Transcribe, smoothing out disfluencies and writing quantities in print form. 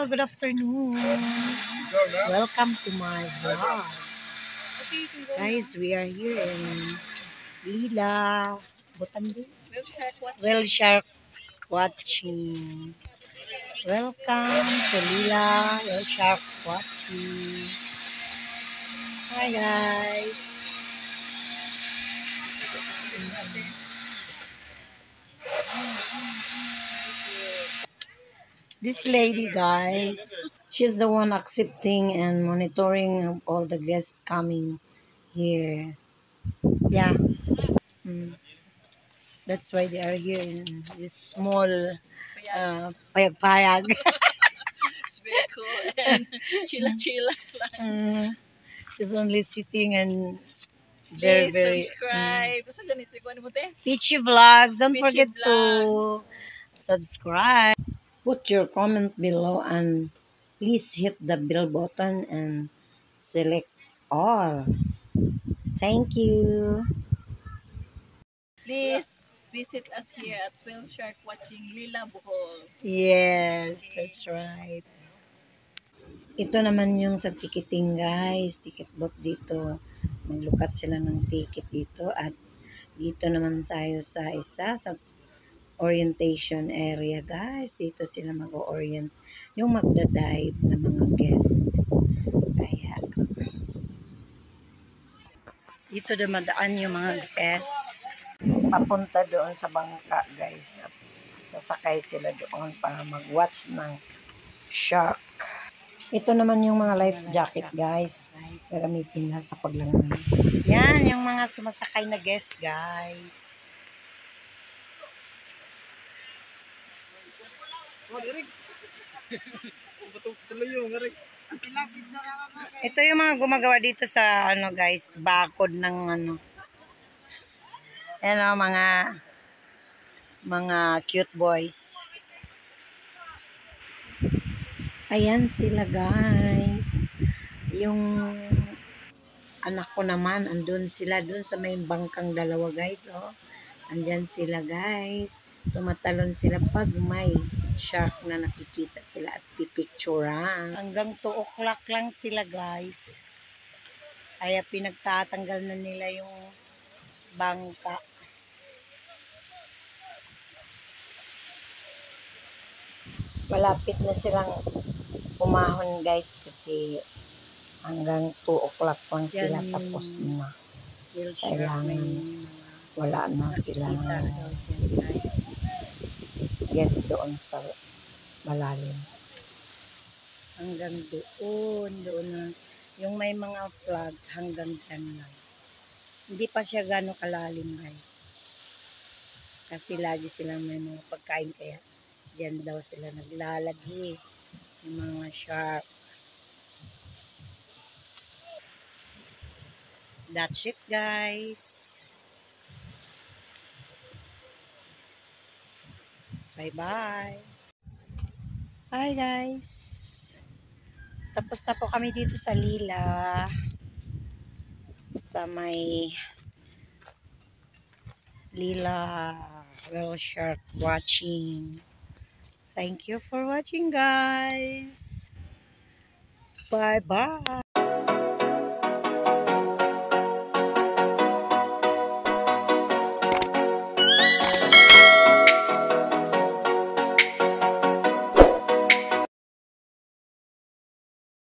Hello, good afternoon. Welcome to my vlog. Guys, we are here in Lila Botandi. Whale shark watching. Welcome to Lila Whale shark watching. Hi guys. This lady, guys, she's the one accepting and monitoring all the guests coming here. Yeah. That's why they are here in this small payag-payag. It's very cool and chillax lang. She's only sitting and Please very subscribe. Basta ganito ikuan mo te. Peachy Vlogs. Don't Peachy forget to Vlog. subscribe. Put your comment below and please hit the bell button and select all. Thank you. Please visit us here at Whale Shark watching Lila Bohol. Yes, that's right. Ito naman yung sa ticketing, guys. Ticket booth dito. Maglukat sila ng ticket dito. At dito naman tayo sa isa sa orientation area, guys. Dito sila mag-orient yung magdadive na mga guest. Kaya dito dumadaan yung mga guest papunta doon sa bangka, guys. At sasakay sila doon para mag-watch ng shark. Ito naman yung mga life jacket, guys. Gagamitin na sa paglangoy. Yan, yung mga sumasakay na guest, guys. Ito yung mga gumagawa dito sa, ano, guys, bakod ng, ano. Yan o, mga cute boys. Ayan sila, guys. Yung anak ko naman, andun sila, dun sa may bangkang dalawa, guys, oh. Andyan sila, guys. Tumatalon sila pag may shark na nakikita sila at pipicturean. Hanggang 2 o'clock lang sila, guys. Kaya pinagtatanggal na nila yung bangka. Malapit na silang umahon, guys, kasi hanggang 2 o'clock lang sila tapos na. Kailangan wala na sila guest doon sa malalim. Hanggang doon na. Yung may mga flag hanggang dyan lang. Hindi pa siya gano'ng kalalim, guys. Kasi lagi silang may mga pagkain kaya dyan daw sila naglalagi. Yung mga shark. That's it, guys. Bye-bye. Hi, guys. Tapos na po kami dito sa Lila. Sa may Lila Whale Shark watching. Thank you for watching, guys. Bye-bye.